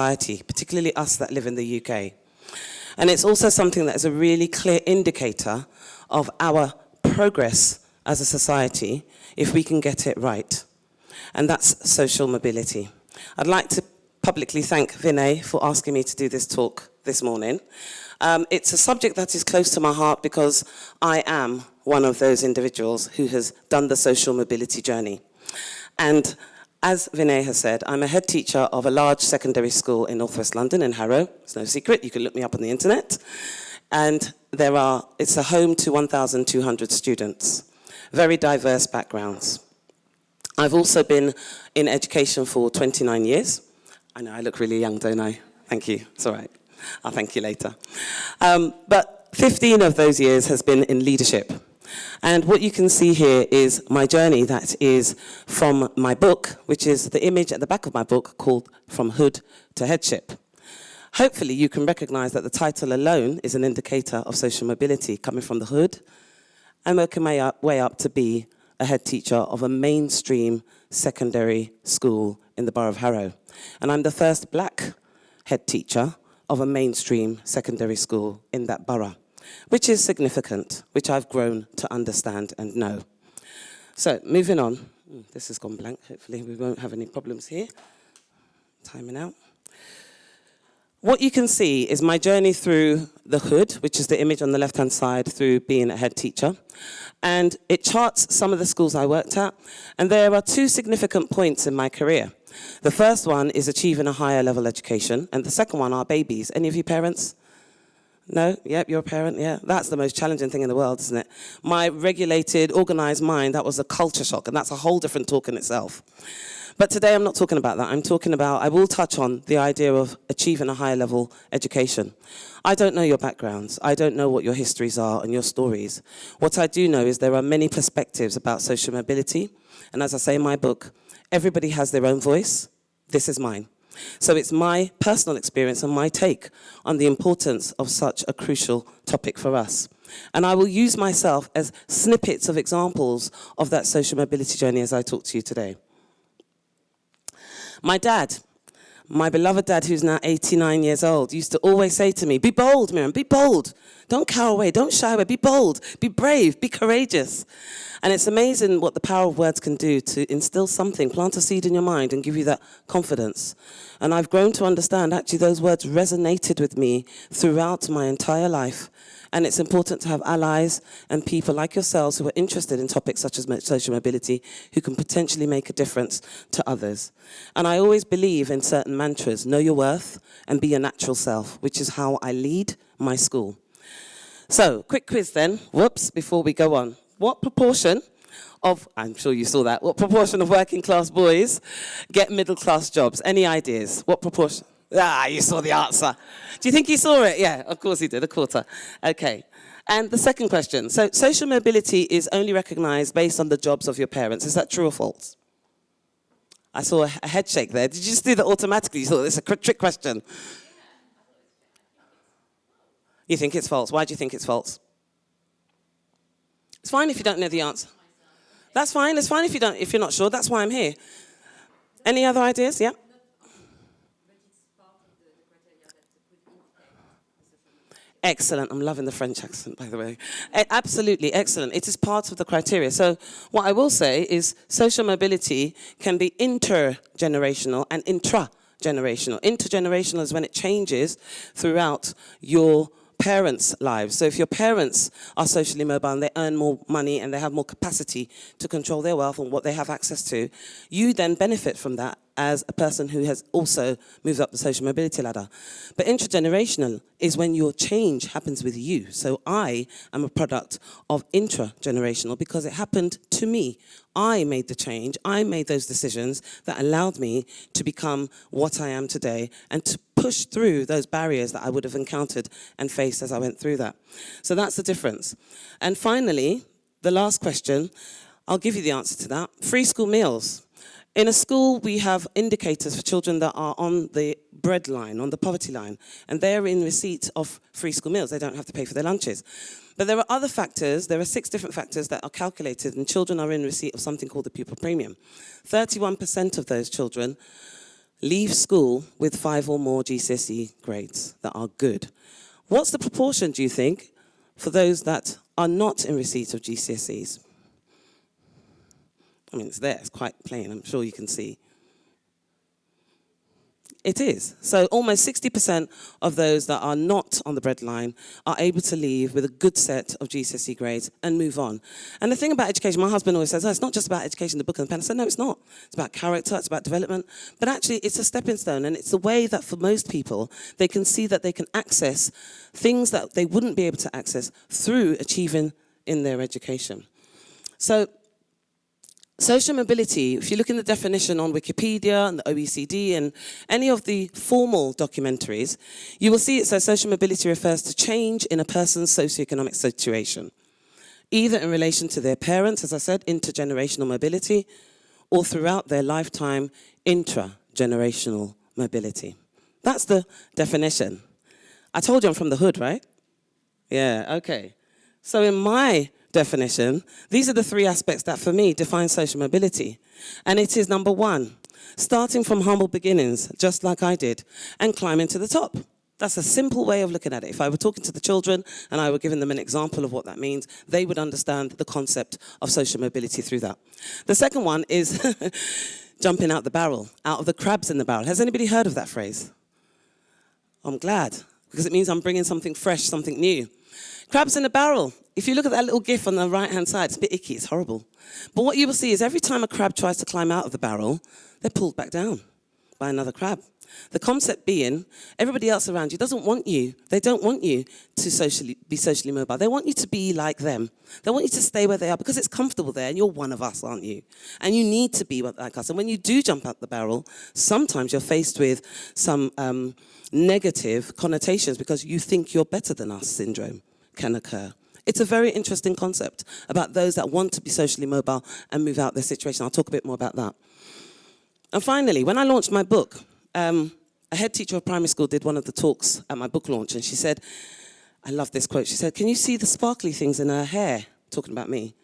society, particularly us that live in the UK. And it's also something that is a really clear indicator of our progress as a society if we can get it right. And that's social mobility. I'd like to publicly thank Vinay for asking me to do this talk this morning. It's a subject that is close to my heart because I am one of those individuals who has done the social mobility journey. And as Vinay has said, I'm a head teacher of a large secondary school in Northwest London, in Harrow. It's no secret, you can look me up on the internet. And it's a home to 1,200 students, very diverse backgrounds. I've also been in education for 29 years. I know I look really young, don't I? Thank you, it's all right. I'll thank you later. But 15 of those years has been in leadership. And what you can see here is my journey that is from my book, which is the image at the back of my book called From Hood to Headship. Hopefully you can recognize that the title alone is an indicator of social mobility, coming from the hood and working my way up to be a head teacher of a mainstream secondary school in the borough of Harrow. And I'm the first black head teacher of a mainstream secondary school in that borough, which is significant, which I've grown to understand and know. So, moving on. This has gone blank. Hopefully we won't have any problems here. Timing out. What you can see is my journey through the hood, which is the image on the left-hand side, through being a head teacher. And it charts some of the schools I worked at. And there are two significant points in my career. The first one is achieving a higher level education. And the second one are babies. Any of you parents? No? Yep, you're a parent, yeah. That's the most challenging thing in the world, isn't it? My regulated, organized mind, that was a culture shock, and that's a whole different talk in itself. But today I'm not talking about that. I'm talking about, I will touch on the idea of achieving a higher level education. I don't know your backgrounds. I don't know what your histories are and your stories. What I do know is there are many perspectives about social mobility. And as I say in my book, everybody has their own voice. This is mine. So it's my personal experience and my take on the importance of such a crucial topic for us. And I will use myself as snippets of examples of that social mobility journey as I talk to you today. My dad, my beloved dad, who's now 89 years old, used to always say to me, be bold, Miriam, be bold. Don't cower away, don't shy away, be bold, be brave, be courageous. And it's amazing what the power of words can do to instill something, plant a seed in your mind and give you that confidence. And I've grown to understand, actually, those words resonated with me throughout my entire life. And it's important to have allies and people like yourselves who are interested in topics such as social mobility who can potentially make a difference to others. And I always believe in certain mantras, know your worth and be your natural self, which is how I lead my school. So, quick quiz then, before we go on. What proportion of, I'm sure you saw that, what proportion of working class boys get middle class jobs? Any ideas? What proportion? Ah, you saw the answer. Do you think he saw it? Yeah, of course he did, a quarter. Okay. And the second question. So social mobility is only recognized based on the jobs of your parents. Is that true or false? I saw a head shake there. Did you just do that automatically? You thought it's a trick question. You think it's false. Why do you think it's false? It's fine if you don't know the answer. That's fine. It's fine if you're not sure. That's why I'm here. Any other ideas? Yeah? Excellent. I'm loving the French accent, by the way. Absolutely, excellent. It is part of the criteria. So what I will say is social mobility can be intergenerational and intra-generational. Intergenerational is when it changes throughout your parents' lives. So if your parents are socially mobile and they earn more money and they have more capacity to control their wealth and what they have access to, you then benefit from that as a person who has also moved up the social mobility ladder. But intergenerational is when your change happens with you. So I am a product of intragenerational because it happened to me. I made the change. I made those decisions that allowed me to become what I am today and to push through those barriers that I would have encountered and faced as I went through that. So that's the difference. And finally, the last question, I'll give you the answer to that. Free school meals. In a school, we have indicators for children that are on the bread line, on the poverty line, and they're in receipt of free school meals. They don't have to pay for their lunches. But there are other factors, there are 6 different factors that are calculated, and children are in receipt of something called the pupil premium. 31% of those children leave school with 5 or more GCSE grades that are good. What's the proportion, do you think, for those that are not in receipt of GCSEs? I mean, it's there, it's quite plain, I'm sure you can see. It is. So almost 60% of those that are not on the breadline are able to leave with a good set of GCSE grades and move on. And the thing about education, my husband always says, oh, it's not just about education, the book and the pen. I said, no, it's not. It's about character, it's about development. But actually, it's a stepping stone, and it's the way that for most people, they can see that they can access things that they wouldn't be able to access through achieving in their education. So social mobility, if you look in the definition on Wikipedia and the OECD and any of the formal documentaries, you will see it says social mobility refers to change in a person's socioeconomic situation, either in relation to their parents, as I said, intergenerational mobility, or throughout their lifetime, intragenerational mobility. That's the definition. I told you I'm from the hood, right? Yeah, okay. So in my definition, these are the 3 aspects that for me define social mobility. And it is number 1, starting from humble beginnings, just like I did, and climbing to the top. That's a simple way of looking at it. If I were talking to the children and I were giving them an example of what that means, they would understand the concept of social mobility through that. The second one is jumping out the barrel, out of the crabs in the barrel. Has anybody heard of that phrase? I'm glad, because it means I'm bringing something fresh, something new. Crabs in a barrel. If you look at that little gif on the right-hand side, it's a bit icky, it's horrible. But what you will see is every time a crab tries to climb out of the barrel, they're pulled back down by another crab. The concept being, everybody else around you doesn't want you, they don't want you to be socially mobile. They want you to be like them. They want you to stay where they are because it's comfortable there and you're one of us, aren't you? And you need to be like us. And when you do jump out the barrel, sometimes you're faced with some negative connotations because you think you're better than us syndrome can occur. It's a very interesting concept about those that want to be socially mobile and move out their situation. I'll talk a bit more about that. And finally, when I launched my book, a head teacher of primary school did one of the talks at my book launch, and she said, I love this quote, she said, can you see the sparkly things in her hair? Talking about me.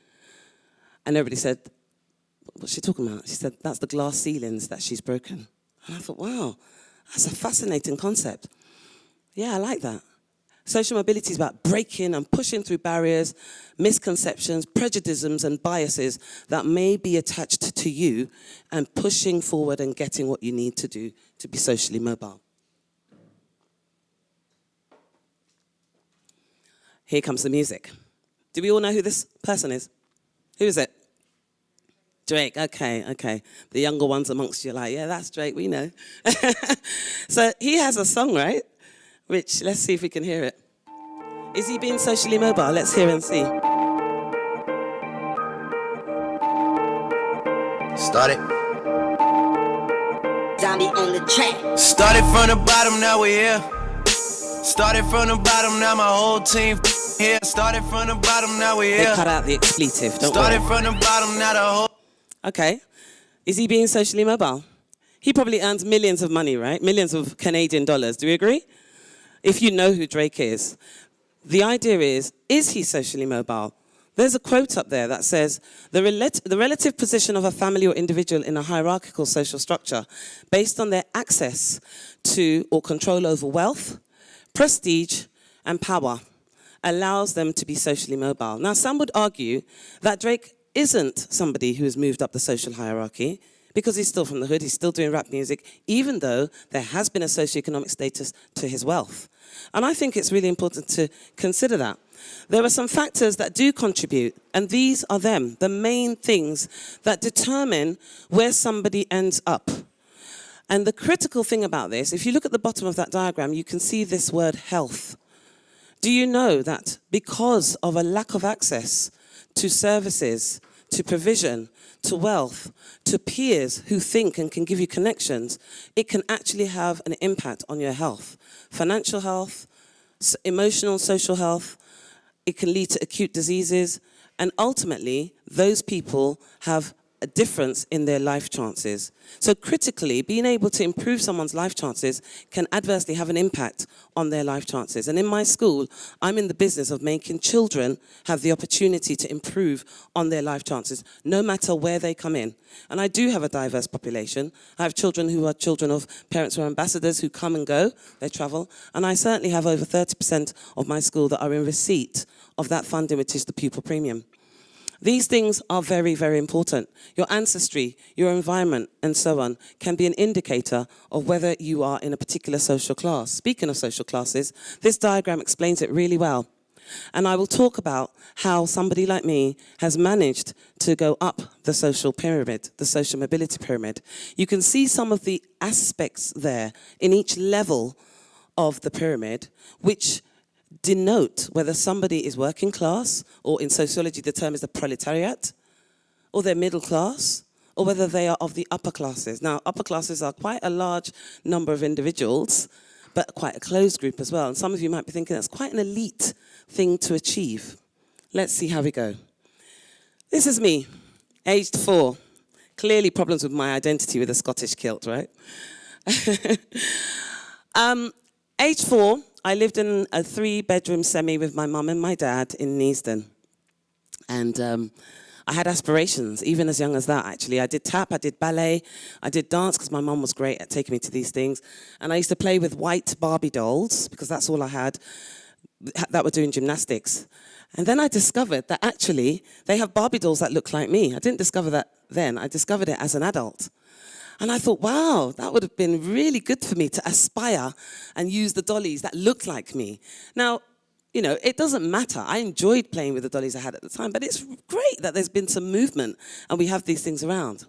And everybody said, what's she talking about? She said, that's the glass ceilings that she's broken. And I thought, wow, that's a fascinating concept. Yeah, I like that. Social mobility is about breaking and pushing through barriers, misconceptions, prejudices and biases that may be attached to you and pushing forward and getting what you need to do to be socially mobile. Here comes the music. Do we all know who this person is? Who is it? Drake, okay. The younger ones amongst you are like, yeah, that's Drake, we know. So he has a song, right? Which, let's see if we can hear it. Is he being socially mobile? Let's hear and see. Started. Zombie on the track. Started from the bottom, now we're here. Started from the bottom, now my whole team here. Started from the bottom, now we're here. They cut out the expletive, don't Started worry. from the bottom, now the whole... Okay. Is he being socially mobile? He probably earns millions of money, right? Millions of Canadian dollars. Do we agree? If you know who Drake is. The idea is he socially mobile? There's a quote up there that says, the relative position of a family or individual in a hierarchical social structure based on their access to or control over wealth, prestige, and power allows them to be socially mobile. Now, some would argue that Drake isn't somebody who has moved up the social hierarchy because he's still from the hood, he's still doing rap music, even though there has been a socioeconomic status to his wealth. And I think it's really important to consider that. There are some factors that do contribute, and these are them, the main things that determine where somebody ends up. And the critical thing about this, if you look at the bottom of that diagram, you can see this word health. Do you know that because of a lack of access to services, to provision, to wealth, to peers who think and can give you connections, it can actually have an impact on your health. Financial health, emotional, social health, it can lead to acute diseases, and ultimately, those people have a difference in their life chances. So critically, being able to improve someone's life chances can adversely have an impact on their life chances. And in my school, I'm in the business of making children have the opportunity to improve on their life chances, no matter where they come in. And I do have a diverse population. I have children who are children of parents who are ambassadors who come and go, they travel. And I certainly have over 30% of my school that are in receipt of that funding, which is the pupil premium. These things are very, very important. Your ancestry, your environment, and so on can be an indicator of whether you are in a particular social class. Speaking of social classes, this diagram explains it really well. And I will talk about how somebody like me has managed to go up the social pyramid, the social mobility pyramid. You can see some of the aspects there in each level of the pyramid, which denote whether somebody is working class, or in sociology the term is the proletariat, or they're middle class, or whether they are of the upper classes. Now, upper classes are quite a large number of individuals, but quite a closed group as well. And some of you might be thinking that's quite an elite thing to achieve. Let's see how we go. This is me, aged 4. Clearly problems with my identity with a Scottish kilt, right? Age 4, I lived in a 3-bedroom semi with my mum and my dad in Neasden. And I had aspirations, even as young as that, actually. I did tap, I did ballet, I did dance, because my mum was great at taking me to these things. And I used to play with white Barbie dolls, because that's all I had, that were doing gymnastics. And then I discovered that actually they have Barbie dolls that look like me. I didn't discover that then, I discovered it as an adult. And I thought, wow, that would have been really good for me to aspire and use the dollies that looked like me. Now, you know, it doesn't matter. I enjoyed playing with the dollies I had at the time, but it's great that there's been some movement and we have these things around.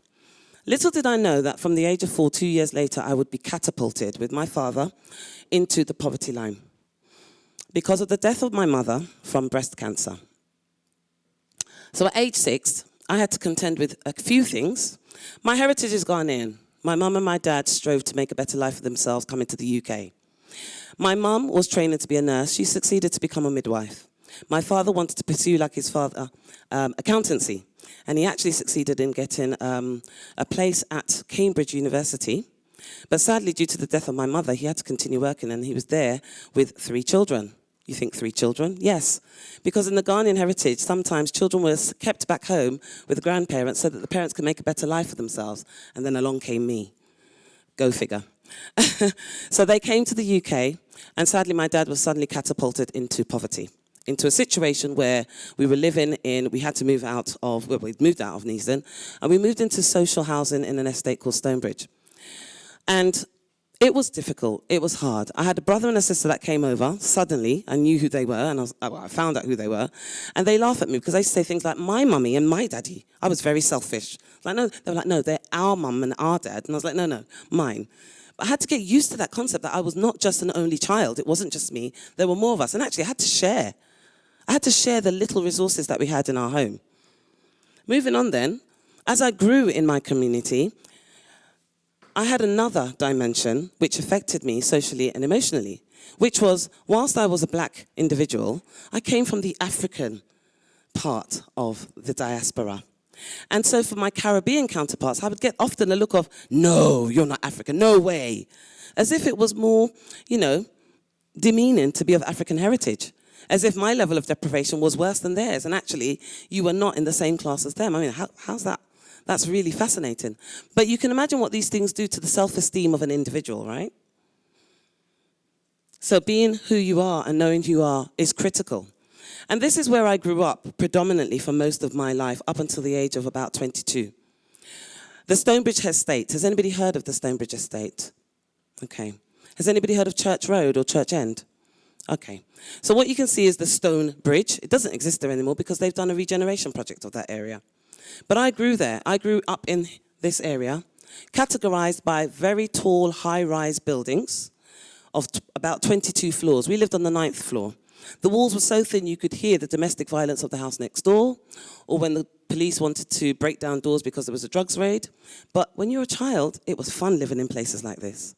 Little did I know that from the age of 4, 2 years later, I would be catapulted with my father into the poverty line because of the death of my mother from breast cancer. So at age 6, I had to contend with a few things. My heritage is Ghanaian. My mum and my dad strove to make a better life for themselves coming to the UK. My mum was training to be a nurse. She succeeded to become a midwife. My father wanted to pursue, like his father, accountancy. And he actually succeeded in getting a place at Cambridge University. But sadly, due to the death of my mother, he had to continue working, and he was there with 3 children. You think 3 children? Yes. Because in the Ghanaian heritage, sometimes children were kept back home with the grandparents so that the parents could make a better life for themselves. And then along came me. Go figure. So they came to the UK, and sadly my dad was suddenly catapulted into poverty, into a situation where we were living in, we had to move out of, well, we'd moved out of Neasden, and we moved into social housing in an estate called Stonebridge. And it was difficult. It was hard. I had a brother and a sister that came over. Suddenly, I knew who they were, and I found out who they were. And they laugh at me because I used to say things like, my mummy and my daddy. I was very selfish. Like, no, they were like, no, they're our mum and our dad. And I was like, no, mine. But I had to get used to that concept that I was not just an only child. It wasn't just me. There were more of us. And actually, I had to share. I had to share the little resources that we had in our home. Moving on then, as I grew in my community, I had another dimension which affected me socially and emotionally, which was, whilst I was a black individual, I came from the African part of the diaspora. And so for my Caribbean counterparts, I would get often a look of, no, you're not African, no way. As if it was more, you know, demeaning to be of African heritage. As if my level of deprivation was worse than theirs. And actually, you were not in the same class as them. I mean, how's that? That's really fascinating. But you can imagine what these things do to the self-esteem of an individual, right? So being who you are and knowing who you are is critical. And this is where I grew up predominantly for most of my life, up until the age of about 22. The Stonebridge Estate. Has anybody heard of the Stonebridge Estate? Okay. Has anybody heard of Church Road or Church End? Okay. So what you can see is the Stone Bridge. It doesn't exist there anymore because they've done a regeneration project of that area. But I grew there. I grew up in this area, categorized by very tall, high-rise buildings of about 22 floors. We lived on the 9th floor. The walls were so thin you could hear the domestic violence of the house next door, or when the police wanted to break down doors because there was a drugs raid. But when you're a child, it was fun living in places like this.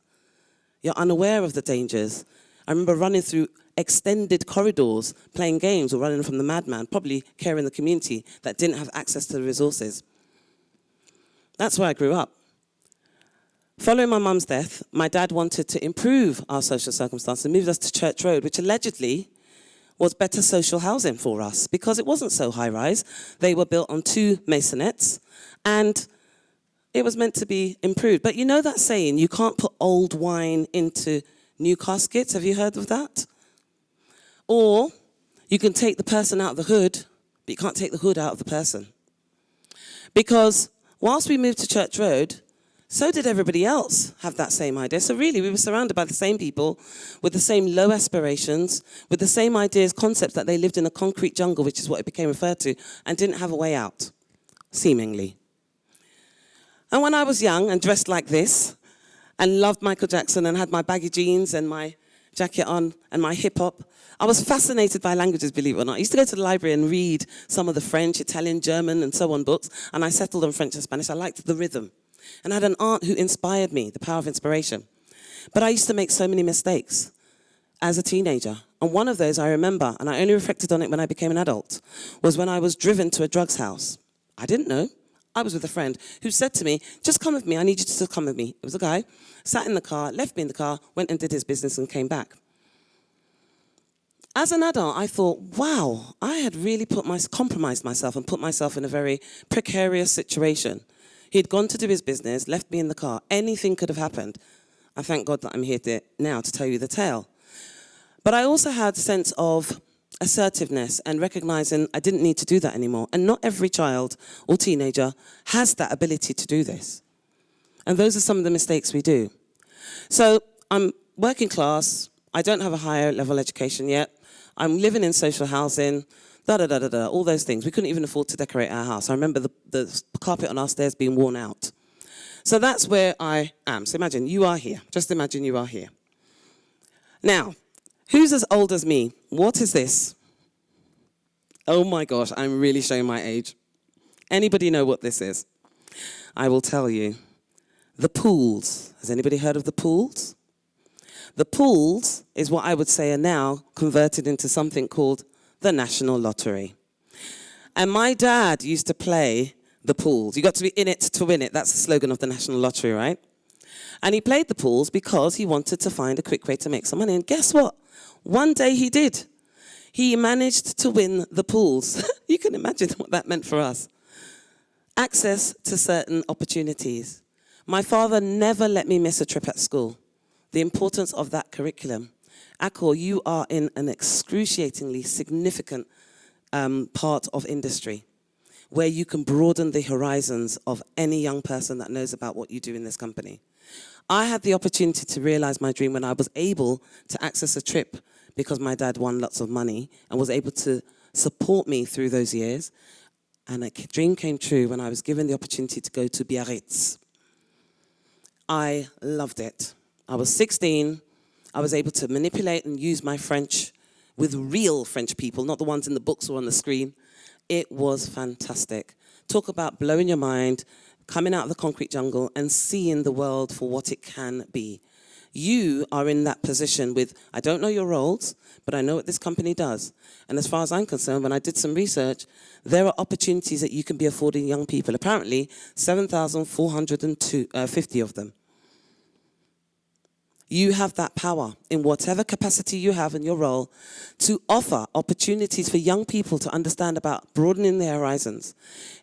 You're unaware of the dangers. I remember running through extended corridors, playing games or running from the madman, probably caring the community that didn't have access to the resources. That's where I grew up. Following my mum's death, my dad wanted to improve our social circumstances and moved us to Church Road, which allegedly was better social housing for us because it wasn't so high-rise. They were built on 2 maisonettes, and it was meant to be improved. But you know that saying, you can't put old wine into new caskets? Have you heard of that? Or you can take the person out of the hood, but you can't take the hood out of the person. Because whilst we moved to Church Road, so did everybody else have that same idea. So really, we were surrounded by the same people with the same low aspirations, with the same ideas, concepts that they lived in a concrete jungle, which is what it became referred to, and didn't have a way out, seemingly. And when I was young and dressed like this, and loved Michael Jackson and had my baggy jeans and my jacket on and my hip hop, I was fascinated by languages, believe it or not. I used to go to the library and read some of the French, Italian, German, and so on books, and I settled on French and Spanish. I liked the rhythm. And I had an aunt who inspired me, the power of inspiration. But I used to make so many mistakes as a teenager. And one of those I remember, and I only reflected on it when I became an adult, was when I was driven to a drugs house. I didn't know. I was with a friend who said to me, just come with me, I need you to come with me. It was a guy, sat in the car, left me in the car, went and did his business and came back. As an adult, I thought, wow, I had really compromised myself and put myself in a very precarious situation. He'd gone to do his business, left me in the car. Anything could have happened. I thank God that I'm here now to tell you the tale. But I also had a sense of assertiveness and recognizing I didn't need to do that anymore. And not every child or teenager has that ability to do this. And those are some of the mistakes we do. So I'm working class. I don't have a higher level education yet. I'm living in social housing, all those things. We couldn't even afford to decorate our house. I remember the carpet on our stairs being worn out. So that's where I am. So imagine you are here. Just imagine you are here. Now, who's as old as me? What is this? Oh my gosh, I'm really showing my age. Anybody know what this is? I will tell you. The pools. Has anybody heard of the pools? The pools is what I would say are now converted into something called the National Lottery. And my dad used to play the pools. You got to be in it to win it. That's the slogan of the National Lottery, right? And he played the pools because he wanted to find a quick way to make some money. And guess what? One day he did. He managed to win the pools. You can imagine what that meant for us. Access to certain opportunities. My father never let me miss a trip at school. The importance of that curriculum. Accor, you are in an excruciatingly significant part of industry where you can broaden the horizons of any young person that knows about what you do in this company. I had the opportunity to realize my dream when I was able to access a trip because my dad won lots of money and was able to support me through those years. And a dream came true when I was given the opportunity to go to Biarritz. I loved it. I was 16. I was able to manipulate and use my French with real French people, not the ones in the books or on the screen. It was fantastic. Talk about blowing your mind, coming out of the concrete jungle and seeing the world for what it can be. You are in that position with, I don't know your roles, but I know what this company does. And as far as I'm concerned, when I did some research, there are opportunities that you can be affording young people. Apparently, 7,450 of them. You have that power in whatever capacity you have in your role to offer opportunities for young people to understand about broadening their horizons.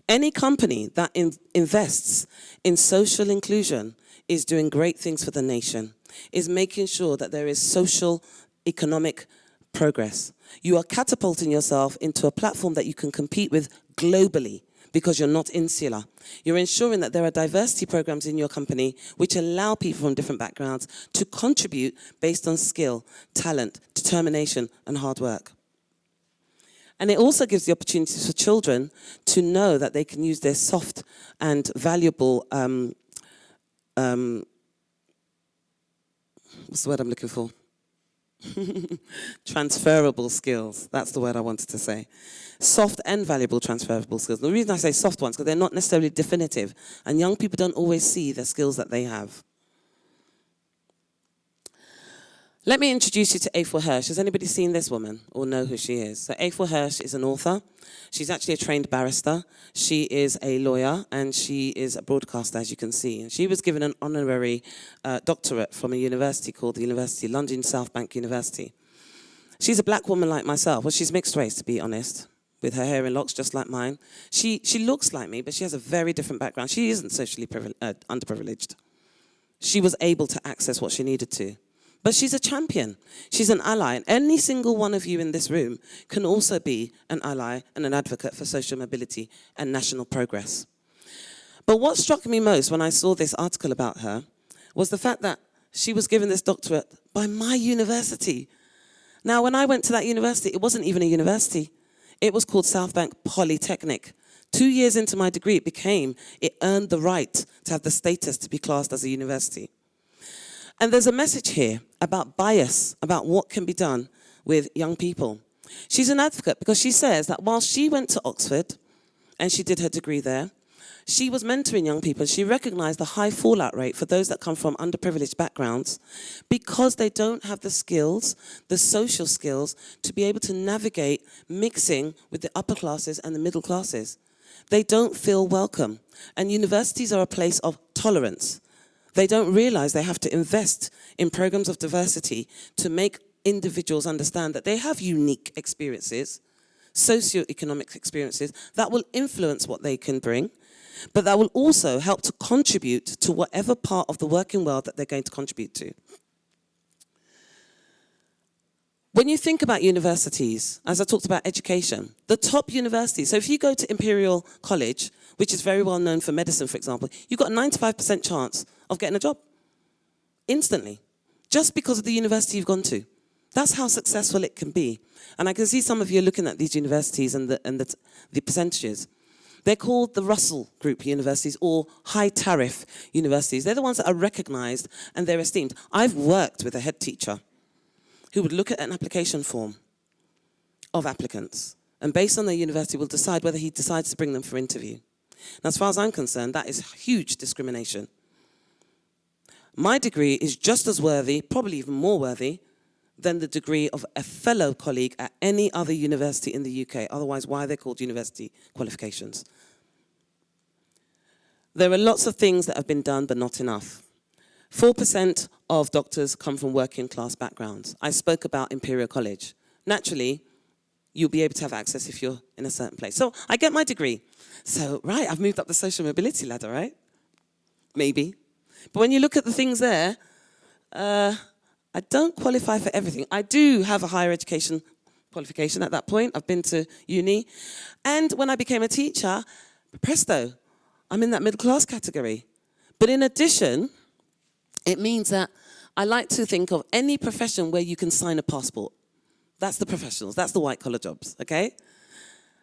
Any company that invests in social inclusion is doing great things for the nation, is making sure that there is social, economic progress. You are catapulting yourself into a platform that you can compete with globally because you're not insular. You're ensuring that there are diversity programs in your company which allow people from different backgrounds to contribute based on skill, talent, determination, and hard work. And it also gives the opportunities for children to know that they can use their soft and valuable, what's the word I'm looking for? Transferable skills. That's the word I wanted to say. Soft and valuable transferable skills. The reason I say soft ones, because they're not necessarily definitive, and young people don't always see the skills that they have. Let me introduce you to April Hirsch. Has anybody seen this woman or know who she is? So April Hirsch is an author. She's actually a trained barrister. She is a lawyer and she is a broadcaster, as you can see. And she was given an honorary doctorate from a university called the University of London South Bank University. She's a black woman like myself. Well, she's mixed race, to be honest, with her hair in locks just like mine. She looks like me, but she has a very different background. She isn't socially underprivileged. She was able to access what she needed to. But she's a champion. She's an ally. And any single one of you in this room can also be an ally and an advocate for social mobility and national progress. But what struck me most when I saw this article about her was the fact that she was given this doctorate by my university. Now, when I went to that university, it wasn't even a university. It was called South Bank Polytechnic. 2 years into my degree, it earned the right to have the status to be classed as a university. And there's a message here about bias, about what can be done with young people. She's an advocate because she says that while she went to Oxford and she did her degree there, she was mentoring young people. She recognized the high fallout rate for those that come from underprivileged backgrounds because they don't have the skills, the social skills, to be able to navigate mixing with the upper classes and the middle classes. They don't feel welcome. And universities are a place of tolerance. They don't realize they have to invest in programs of diversity to make individuals understand that they have unique experiences, socioeconomic experiences, that will influence what they can bring, but that will also help to contribute to whatever part of the working world that they're going to contribute to. When you think about universities, as I talked about education, the top universities, so if you go to Imperial College, which is very well known for medicine, for example, you've got a 95% chance of getting a job instantly, just because of the university you've gone to. That's how successful it can be. And I can see some of you are looking at these universities and the percentages. They're called the Russell Group universities or high tariff universities. They're the ones that are recognized and they're esteemed. I've worked with a head teacher who would look at an application form of applicants and based on their university will decide whether he decides to bring them for interview. And as far as I'm concerned, that is huge discrimination. My degree is just as worthy, probably even more worthy, than the degree of a fellow colleague at any other university in the UK. Otherwise, why are they called university qualifications? There are lots of things that have been done, but not enough. 4% of doctors come from working class backgrounds. I spoke about Imperial College. Naturally, you'll be able to have access if you're in a certain place. So I get my degree. So, right, I've moved up the social mobility ladder, right? Maybe. But when you look at the things there, I don't qualify for everything. I do have a higher education qualification at that point. I've been to uni. And when I became a teacher, presto, I'm in that middle class category. But in addition, it means that I like to think of any profession where you can sign a passport. That's the professionals, that's the white collar jobs, okay?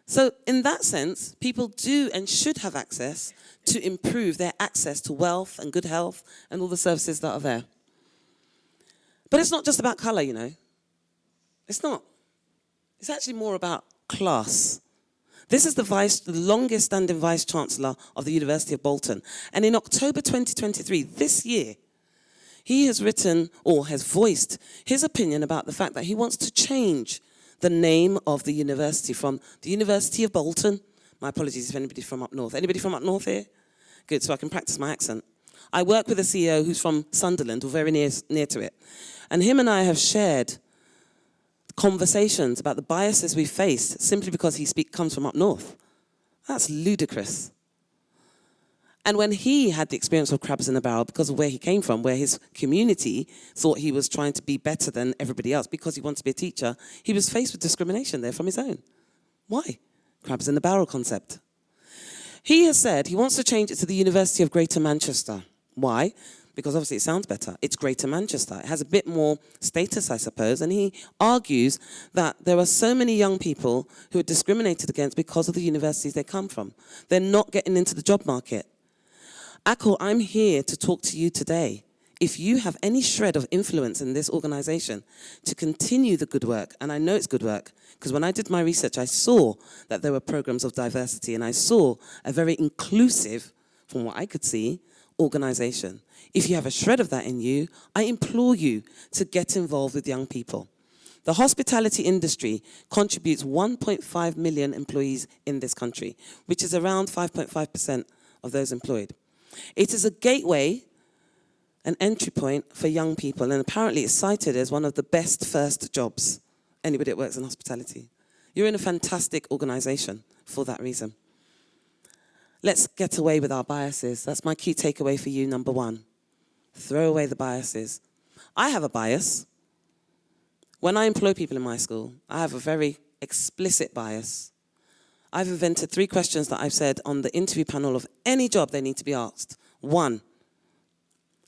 So in that sense, people do and should have access to improve their access to wealth and good health and all the services that are there. But it's not just about color, you know. It's not. It's actually more about class. This is the longest standing Vice Chancellor of the University of Bolton. And in October 2023, this year, he has written or has voiced his opinion about the fact that he wants to change the name of the university from the University of Bolton. My apologies if anybody's from up north. Anybody from up north here? Good, so I can practice my accent. I work with a CEO who's from Sunderland or very near to it. And him and I have shared conversations about the biases we faced simply because he comes from up north. That's ludicrous. And when he had the experience of crabs in a barrel because of where he came from, where his community thought he was trying to be better than everybody else because he wanted to be a teacher, he was faced with discrimination there from his own. Why? Crabs in the barrel concept. He has said he wants to change it to the University of Greater Manchester. Why? Because obviously it sounds better. It's Greater Manchester. It has a bit more status, I suppose. And he argues that there are so many young people who are discriminated against because of the universities they come from. They're not getting into the job market. Accor, I'm here to talk to you today. If you have any shred of influence in this organization to continue the good work, and I know it's good work, because when I did my research, I saw that there were programs of diversity, and I saw a very inclusive, from what I could see, organisation. If you have a shred of that in you, I implore you to get involved with young people. The hospitality industry contributes 1.5 million employees in this country, which is around 5.5% of those employed. It is a gateway, an entry point for young people, and apparently it's cited as one of the best first jobs. Anybody that works in hospitality. You're in a fantastic organisation for that reason. Let's get away with our biases. That's my key takeaway for you, number one. Throw away the biases. I have a bias. When I employ people in my school, I have a very explicit bias. I've invented 3 questions that I've said on the interview panel of any job they need to be asked. 1,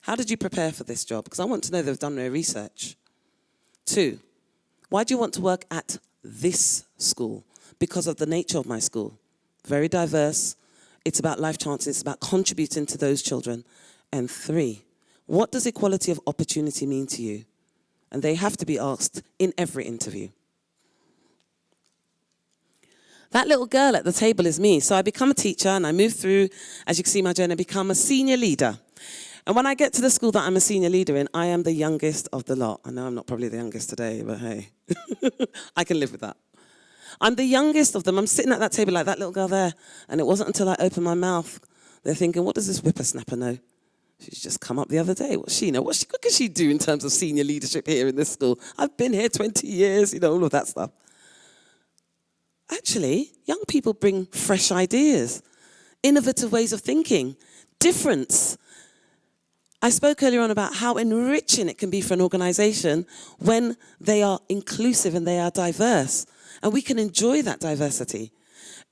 how did you prepare for this job? Because I want to know they've done their research. 2, why do you want to work at this school? Because of the nature of my school. Very diverse. It's about life chances. It's about contributing to those children. And 3, what does equality of opportunity mean to you? And they have to be asked in every interview. That little girl at the table is me. So I become a teacher and I move through, as you can see my journey, become a senior leader. And when I get to the school that I'm a senior leader in, I am the youngest of the lot. I know I'm not probably the youngest today, but hey, I can live with that. I'm the youngest of them. I'm sitting at that table like that little girl there. And it wasn't until I opened my mouth, they're thinking, what does this whippersnapper know? She's just come up the other day. What's she know? What can she do in terms of senior leadership here in this school? I've been here 20 years, all of that stuff. Actually, young people bring fresh ideas, innovative ways of thinking, difference. I spoke earlier on about how enriching it can be for an organisation when they are inclusive and they are diverse. And we can enjoy that diversity.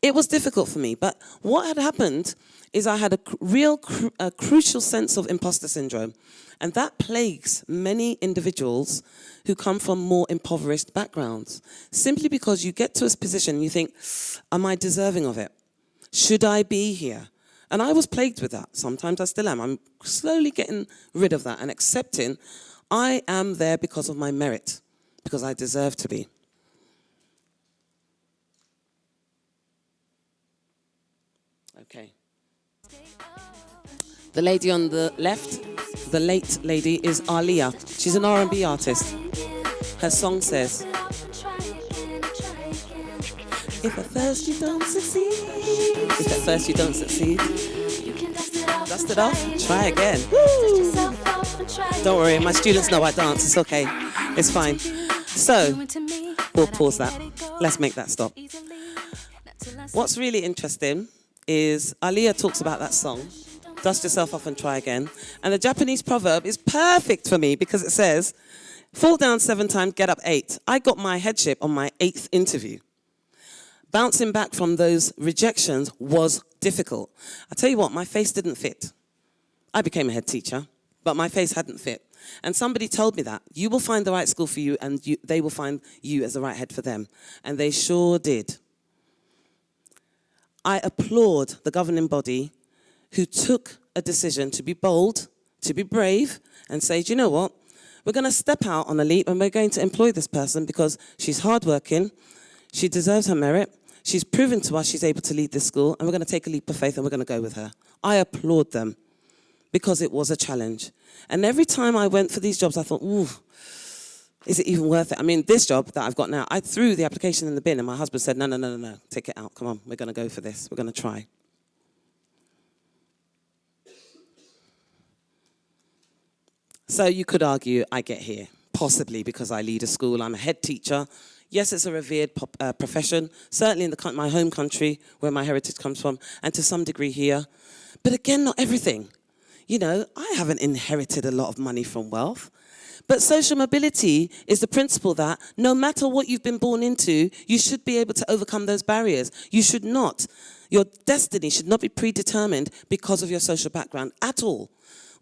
It was difficult for me, but what had happened is I had a crucial sense of imposter syndrome. And that plagues many individuals who come from more impoverished backgrounds. Simply because you get to a position and you think, am I deserving of it? Should I be here? And I was plagued with that. Sometimes I still am. I'm slowly getting rid of that and accepting I am there because of my merit, because I deserve to be. Okay. The lady on the left, the late lady, is Aaliyah. She's an R&B artist. Her song says, if at first you don't succeed, if at first you don't succeed, dust it off, try again. Woo! Don't worry, my students know I dance, it's okay, it's fine. So, we'll pause that. Let's make that stop. What's really interesting is Aaliyah talks about that song, dust yourself off and try again. And the Japanese proverb is perfect for me because it says, fall down 7 times, get up 8. I got my headship on my 8th interview. Bouncing back from those rejections was difficult. I tell you what, my face didn't fit. I became a head teacher, but my face hadn't fit. And somebody told me that. You will find the right school for you and they will find you as the right head for them. And they sure did. I applaud the governing body who took a decision to be bold, to be brave, and say, do you know what? We're going to step out on a leap and we're going to employ this person because she's hardworking, she deserves her merit, she's proven to us she's able to lead this school, and we're going to take a leap of faith and we're going to go with her. I applaud them because it was a challenge. And every time I went for these jobs, I thought, ooh, is it even worth it? I mean, this job that I've got now, I threw the application in the bin and my husband said, no, take it out. Come on, we're going to go for this. We're going to try. So you could argue I get here, possibly because I lead a school. I'm a head teacher. Yes, it's a revered profession, certainly in my home country where my heritage comes from, and to some degree here. But again, not everything. I haven't inherited a lot of money from wealth. But social mobility is the principle that no matter what you've been born into, you should be able to overcome those barriers. You should not. Your destiny should not be predetermined because of your social background at all.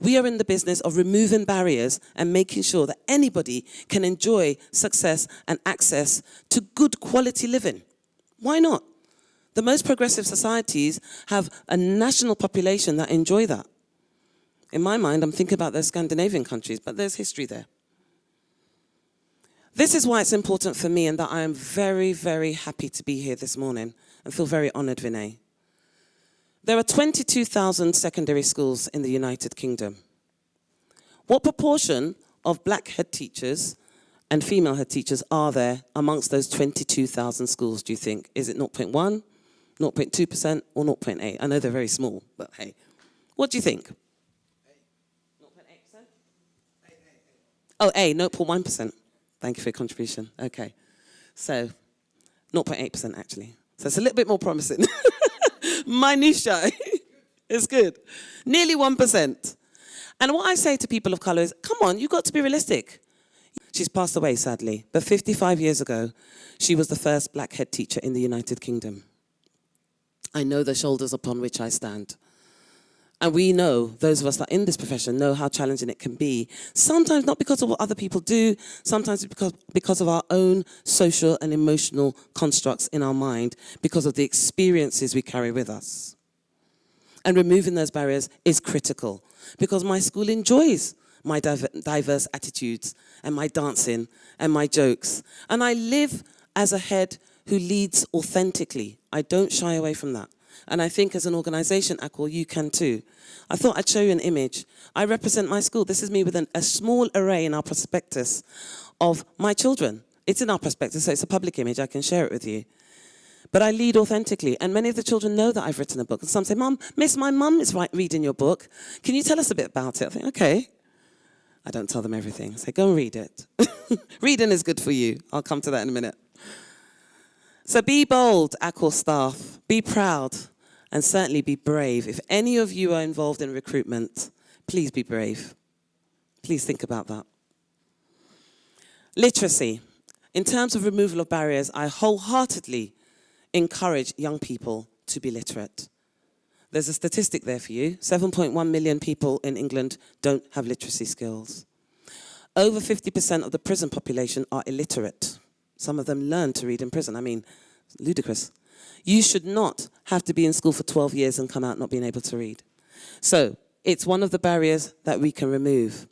We are in the business of removing barriers and making sure that anybody can enjoy success and access to good quality living. Why not? The most progressive societies have a national population that enjoy that. In my mind, I'm thinking about those Scandinavian countries, but there's history there. This is why it's important for me and that I am very, very happy to be here this morning and feel very honoured, Vinay. There are 22,000 secondary schools in the United Kingdom. What proportion of black head teachers and female head teachers are there amongst those 22,000 schools, do you think? Is it 0.1, 0.2%, or 0.8? I know they're very small, but hey. What do you think? 0.8%? Oh, 0.1%. Thank you for your contribution. Okay. So, 0.8% actually. So it's a little bit more promising. Minutiae. It's good. Nearly 1%. And what I say to people of colour is, come on, you've got to be realistic. She's passed away, sadly, but 55 years ago, she was the first black head teacher in the United Kingdom. I know the shoulders upon which I stand. And we know, those of us that are in this profession, know how challenging it can be. Sometimes not because of what other people do, sometimes because of our own social and emotional constructs in our mind, because of the experiences we carry with us. And removing those barriers is critical, because my school enjoys my diverse attitudes and my dancing and my jokes. And I live as a head who leads authentically. I don't shy away from that. And I think as an organisation, Accor, you can too. I thought I'd show you an image. I represent my school. This is me with a small array in our prospectus of my children. It's in our prospectus, so it's a public image. I can share it with you. But I lead authentically, and many of the children know that I've written a book. And some say, Mum, Miss, my mum is reading your book. Can you tell us a bit about it? I think, okay. I don't tell them everything. I say, go and read it. Reading is good for you. I'll come to that in a minute. So be bold, Accor staff. Be proud, and certainly be brave. If any of you are involved in recruitment, please be brave. Please think about that. Literacy. In terms of removal of barriers, I wholeheartedly encourage young people to be literate. There's a statistic there for you. 7.1 million people in England don't have literacy skills. Over 50% of the prison population are illiterate. Some of them learn to read in prison. I mean, ludicrous. You should not have to be in school for 12 years and come out not being able to read. So it's one of the barriers that we can remove.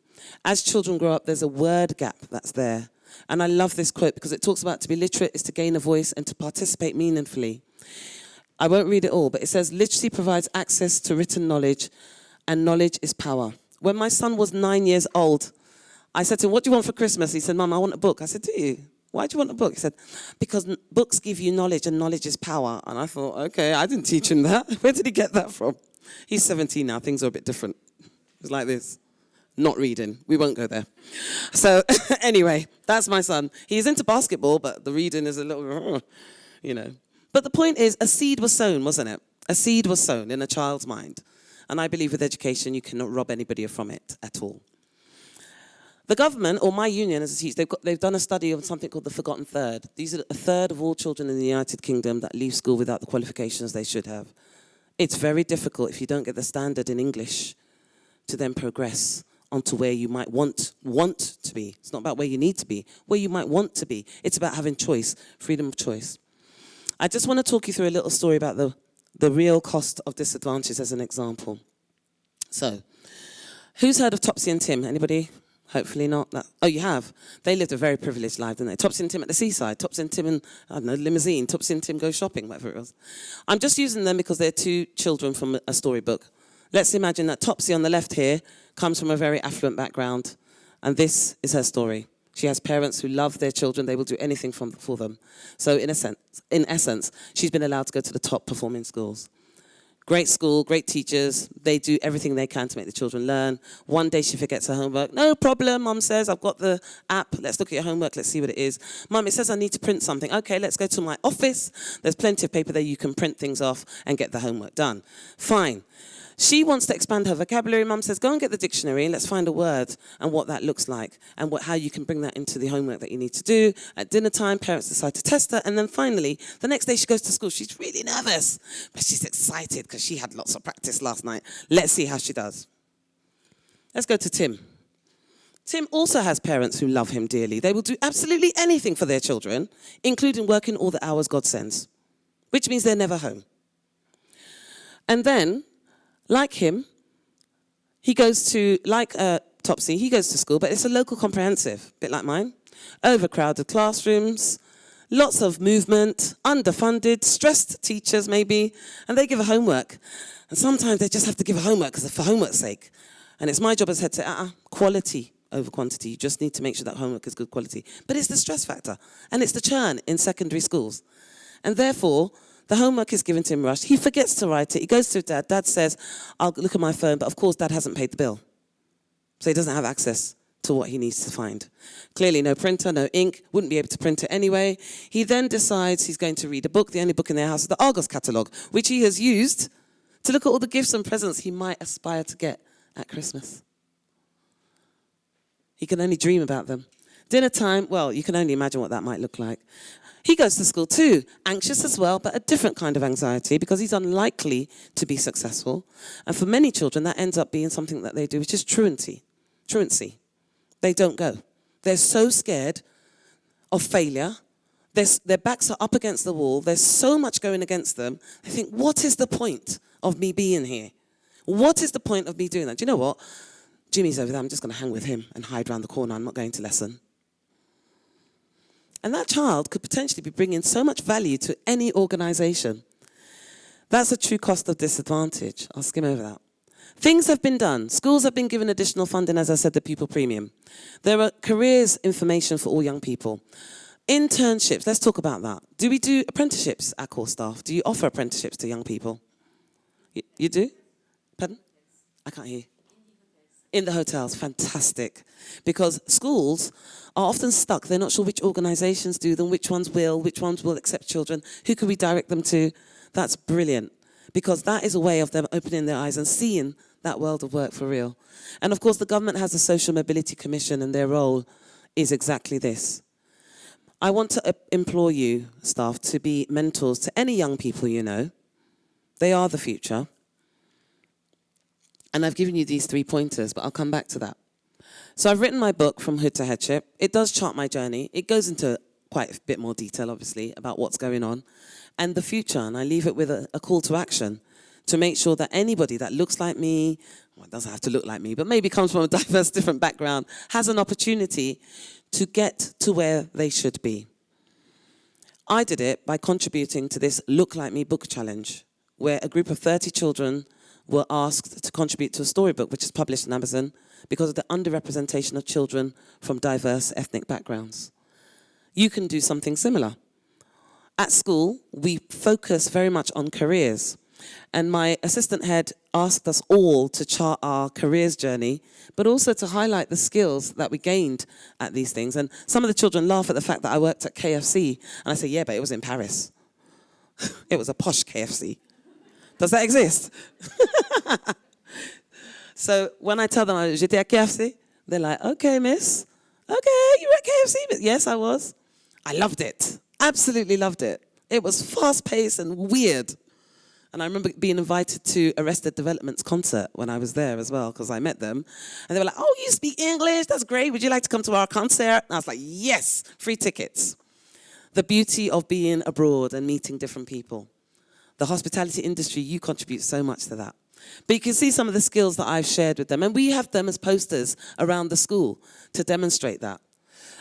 As children grow up, there's a word gap that's there. And I love this quote because it talks about to be literate is to gain a voice and to participate meaningfully. I won't read it all, but it says, literacy provides access to written knowledge, and knowledge is power. When my son was 9 years old, I said to him, what do you want for Christmas? He said, Mum, I want a book. I said, do you? Why do you want a book? He said, because books give you knowledge, and knowledge is power. And I thought, okay, I didn't teach him that. Where did he get that from? He's 17 now. Things are a bit different. It's like this. Not reading. We won't go there. So anyway, that's my son. He's into basketball, but the reading is a little, you know. But the point is, a seed was sown, wasn't it? A seed was sown in a child's mind. And I believe with education, you cannot rob anybody from it at all. The government, or my union as a teacher, they've done a study of something called the forgotten third. These are a third of all children in the United Kingdom that leave school without the qualifications they should have. It's very difficult if you don't get the standard in English to then progress onto where you might want to be. It's not about where you need to be, where you might want to be. It's about having choice, freedom of choice. I just want to talk you through a little story about the real cost of disadvantage as an example. So, who's heard of Topsy and Tim? Anybody? Hopefully not. Oh, you have? They lived a very privileged life, didn't they? Topsy and Tim at the seaside, Topsy and Tim in, I don't know, limousine, Topsy and Tim go shopping, whatever it was. I'm just using them because they're two children from a storybook. Let's imagine that Topsy on the left here comes from a very affluent background, and this is her story. She has parents who love their children. They will do anything for them. So in essence, she's been allowed to go to the top performing schools. Great school, great teachers. They do everything they can to make the children learn. One day she forgets her homework. No problem, Mum says, I've got the app. Let's look at your homework. Let's see what it is. Mum, it says I need to print something. Okay, let's go to my office. There's plenty of paper there. You can print things off and get the homework done. Fine. She wants to expand her vocabulary. Mum says, go and get the dictionary. Let's find a word and what that looks like and how you can bring that into the homework that you need to do. At dinner time, parents decide to test her. And then finally, the next day she goes to school. She's really nervous, but she's excited because she had lots of practice last night. Let's see how she does. Let's go to Tim. Tim also has parents who love him dearly. They will do absolutely anything for their children, including working all the hours God sends, which means they're never home. And then, like him, he goes to, Topsy, he goes to school, but it's a local comprehensive, a bit like mine. Overcrowded classrooms, lots of movement, underfunded, stressed teachers maybe, and they give her homework. And sometimes they just have to give homework because for homework's sake. And it's my job as head to say, quality over quantity. You just need to make sure that homework is good quality. But it's the stress factor. And it's the churn in secondary schools. And therefore, the homework is given to him rushed. He forgets to write it. He goes to dad. Dad says, I'll look at my phone. But of course, dad hasn't paid the bill. So he doesn't have access to what he needs to find. Clearly, no printer, no ink, wouldn't be able to print it anyway. He then decides he's going to read a book. The only book in their house is the Argos catalogue, which he has used to look at all the gifts and presents he might aspire to get at Christmas. He can only dream about them. Dinner time, well, you can only imagine what that might look like. He goes to school too, anxious as well, but a different kind of anxiety because he's unlikely to be successful. And for many children, that ends up being something that they do, which is truancy. They don't go. They're so scared of failure. Their backs are up against the wall. There's so much going against them. They think, what is the point of me being here? What is the point of me doing that? Do you know what? Jimmy's over there. I'm just going to hang with him and hide around the corner. I'm not going to lesson. And that child could potentially be bringing so much value to any organisation. That's a true cost of disadvantage. I'll skim over that. Things have been done. Schools have been given additional funding, as I said, the pupil premium. There are careers information for all young people. Internships, let's talk about that. Do we do apprenticeships, Accor staff? Do you offer apprenticeships to young people? You do? Pardon? I can't hear you. In the hotels, fantastic. Because schools are often stuck. They're not sure which organisations do them, which ones will accept children, who can we direct them to? That's brilliant. Because that is a way of them opening their eyes and seeing that world of work for real. And of course, the government has a Social Mobility Commission, and their role is exactly this. I want to implore you, staff, to be mentors to any young people you know. They are the future. And I've given you these 3 pointers, but I'll come back to that. So I've written my book, From Hood to Headship. It does chart my journey. It goes into quite a bit more detail, obviously, about what's going on and the future. And I leave it with a call to action to make sure that anybody that looks like me, well, it doesn't have to look like me, but maybe comes from a diverse, different background, has an opportunity to get to where they should be. I did it by contributing to this Look Like Me book challenge, where a group of 30 children were asked to contribute to a storybook, which is published in Amazon, because of the underrepresentation of children from diverse ethnic backgrounds. You can do something similar. At school, we focus very much on careers. And my assistant head asked us all to chart our careers journey, but also to highlight the skills that we gained at these things. And some of the children laugh at the fact that I worked at KFC. And I say, yeah, but it was in Paris. It was a posh KFC. Does that exist? So when I tell them j'étais at KFC, they're like, okay, miss. Okay, you were at KFC? Yes, I was. I loved it. Absolutely loved it. It was fast-paced and weird. And I remember being invited to Arrested Development's concert when I was there as well, because I met them. And they were like, oh, you speak English? That's great. Would you like to come to our concert? And I was like, yes, free tickets. The beauty of being abroad and meeting different people. The hospitality industry, you contribute so much to that. But you can see some of the skills that I've shared with them. And we have them as posters around the school to demonstrate that.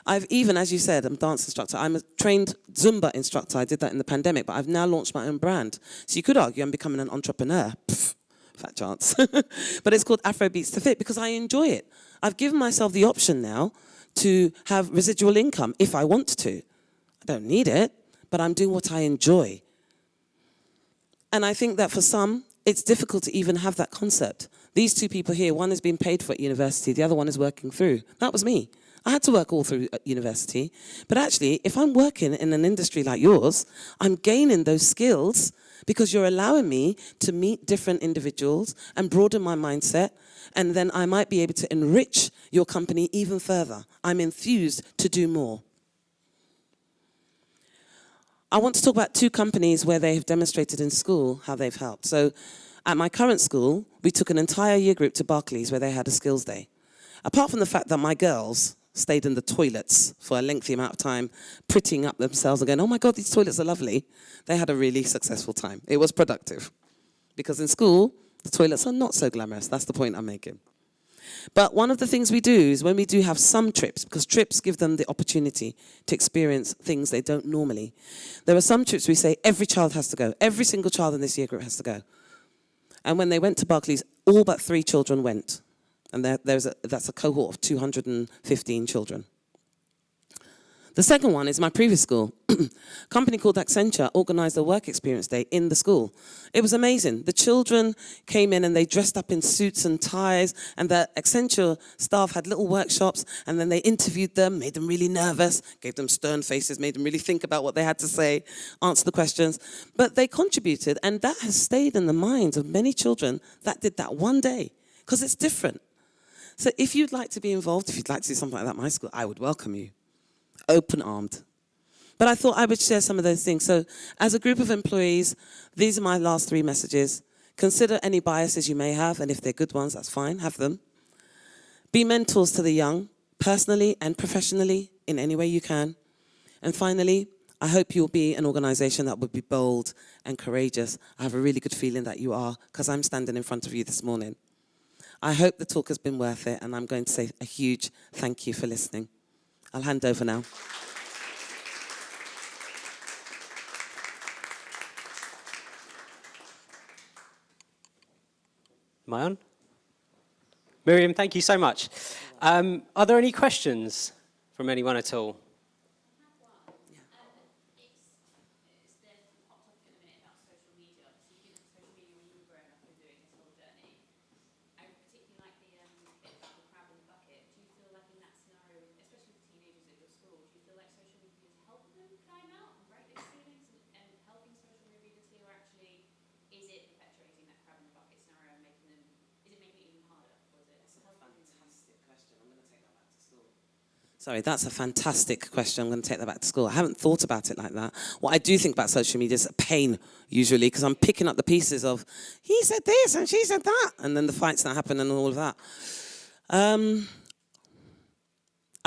I've even, as you said, I'm a dance instructor. I'm a trained Zumba instructor. I did that in the pandemic, but I've now launched my own brand. So you could argue I'm becoming an entrepreneur. Pff, fat chance. But it's called Afrobeats to Fit because I enjoy it. I've given myself the option now to have residual income if I want to. I don't need it, but I'm doing what I enjoy. And I think that for some, it's difficult to even have that concept. These 2 people here, one is being paid for at university, the other one is working through. That was me. I had to work all through at university. But actually, if I'm working in an industry like yours, I'm gaining those skills because you're allowing me to meet different individuals and broaden my mindset. And then I might be able to enrich your company even further. I'm enthused to do more. I want to talk about 2 companies where they have demonstrated in school how they've helped. So at my current school, we took an entire year group to Barclays where they had a skills day. Apart from the fact that my girls stayed in the toilets for a lengthy amount of time, prettying up themselves and going, oh my God, these toilets are lovely, they had a really successful time. It was productive. Because in school, the toilets are not so glamorous. That's the point I'm making. But one of the things we do is when we do have some trips, because trips give them the opportunity to experience things they don't normally. There are some trips we say every child has to go. Every single child in this year group has to go. And when they went to Barclays, all but 3 children went. And that's a cohort of 215 children. The second one is my previous school. A company called Accenture organised a work experience day in the school. It was amazing. The children came in and they dressed up in suits and ties, and the Accenture staff had little workshops, and then they interviewed them, made them really nervous, gave them stern faces, made them really think about what they had to say, answer the questions. But they contributed, and that has stayed in the minds of many children that did that one day, because it's different. So if you'd like to be involved, if you'd like to do something like that at my school, I would welcome you. Open-armed. But I thought I would share some of those things. So as a group of employees, these are my last 3 messages. Consider any biases you may have, and if they're good ones, that's fine, have them. Be mentors to the young, personally and professionally, in any way you can. And finally, I hope you'll be an organisation that would be bold and courageous. I have a really good feeling that you are, because I'm standing in front of you this morning. I hope the talk has been worth it, and I'm going to say a huge thank you for listening. I'll hand over now. Am I on? Miriam, thank you so much. Are there any questions from anyone at all? Sorry, that's a fantastic question. I'm going to take that back to school. I haven't thought about it like that. What I do think about social media is a pain, usually, because I'm picking up the pieces of, he said this and she said that, and then the fights that happen and all of that. I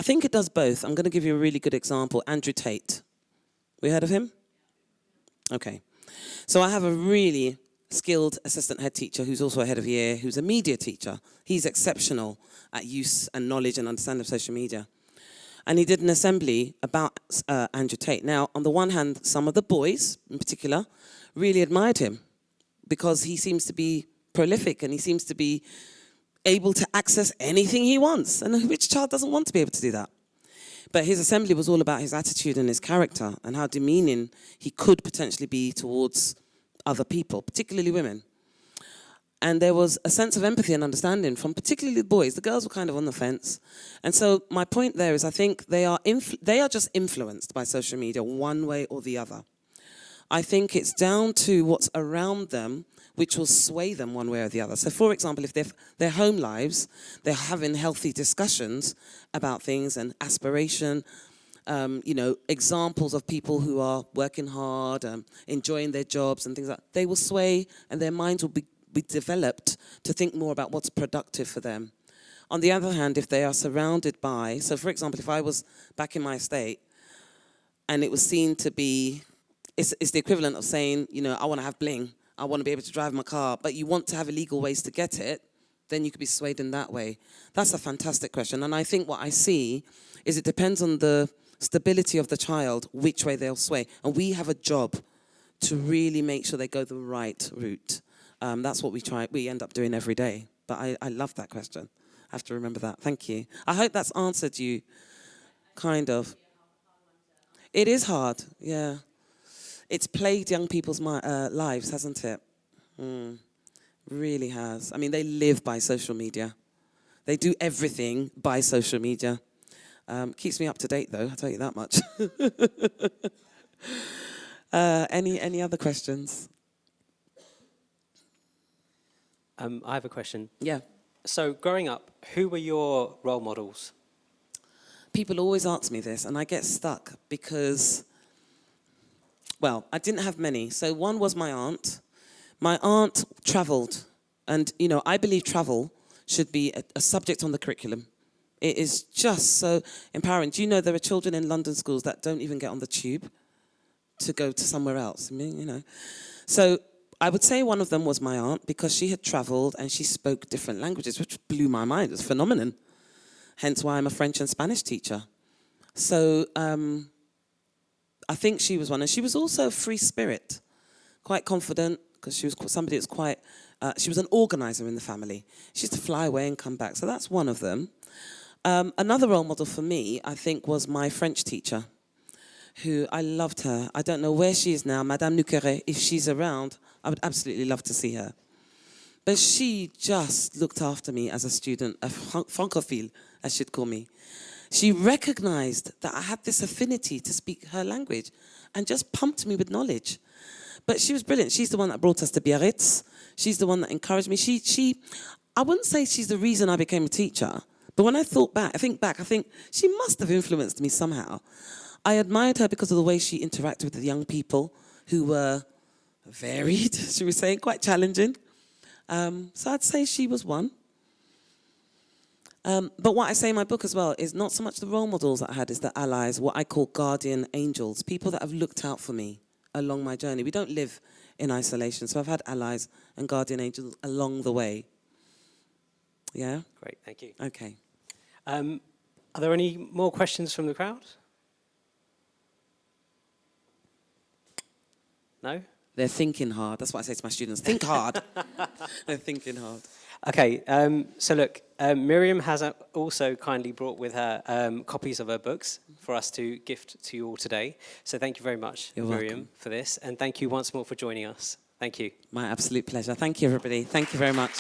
think it does both. I'm going to give you a really good example. Andrew Tate. We heard of him? Okay. So I have a really skilled assistant head teacher who's also a head of year, who's a media teacher. He's exceptional at use and knowledge and understanding of social media. And he did an assembly about Andrew Tate. Now, on the one hand, some of the boys, in particular, really admired him because he seems to be prolific and he seems to be able to access anything he wants. And which child doesn't want to be able to do that? But his assembly was all about his attitude and his character and how demeaning he could potentially be towards other people, particularly women. And there was a sense of empathy and understanding from particularly the boys. The girls were kind of on the fence. And so my point there is I think they are just influenced by social media one way or the other. I think it's down to what's around them which will sway them one way or the other. So for example, if their home lives, they're having healthy discussions about things and aspiration, examples of people who are working hard, enjoying their jobs and things like that, they will sway and their minds will be developed to think more about what's productive for them. On the other hand, if they are surrounded by, so for example, if I was back in my estate and it was seen to be, it's the equivalent of saying, I want to have bling, I want to be able to drive my car, but you want to have illegal ways to get it, then you could be swayed in that way. That's a fantastic question. And I think what I see is it depends on the stability of the child, which way they'll sway. And we have a job to really make sure they go the right route. That's what we end up doing every day. But I love that question. I have to remember that. Thank you. I hope that's answered you, kind of. It is hard, yeah. It's plagued young people's lives, hasn't it? Really has. I mean, they live by social media. They do everything by social media. Keeps me up to date, though, I'll tell you that much. Any other questions? I have a question. Yeah. So growing up, who were your role models? People always ask me this, and I get stuck because, well, I didn't have many. So one was my aunt. My aunt travelled, and, I believe travel should be a subject on the curriculum. It is just so empowering. Do you know there are children in London schools that don't even get on the tube to go to somewhere else? I mean, So I would say one of them was my aunt because she had travelled and she spoke different languages, which blew my mind. It was a phenomenon. Hence why I'm a French and Spanish teacher. So I think she was one. And she was also a free spirit, quite confident because she was somebody that's quite She was an organizer in the family. She used to fly away and come back. So that's one of them. Another role model for me, I think, was my French teacher, who I loved her. I don't know where she is now, Madame Nuqueret. If she's around, I would absolutely love to see her. But she just looked after me as a student, a francophile, as she'd call me. She recognized that I had this affinity to speak her language and just pumped me with knowledge. But she was brilliant. She's the one that brought us to Biarritz. She's the one that encouraged me. I wouldn't say she's the reason I became a teacher, but when I think she must have influenced me somehow. I admired her because of the way she interacted with the young people who were varied, should we say, quite challenging. So I'd say she was one. But what I say in my book as well is not so much the role models that I had, it's the allies, what I call guardian angels, people that have looked out for me along my journey. We don't live in isolation, so I've had allies and guardian angels along the way. Yeah? Great, thank you. Okay. Are there any more questions from the crowd? No? They're thinking hard. That's what I say to my students. Think hard. They're thinking hard. Okay, so look, Miriam has also kindly brought with her copies of her books for us to gift to you all today. So thank you very much, You're Miriam, welcome. for this. And thank you once more for joining us. Thank you. My absolute pleasure. Thank you, everybody. Thank you very much.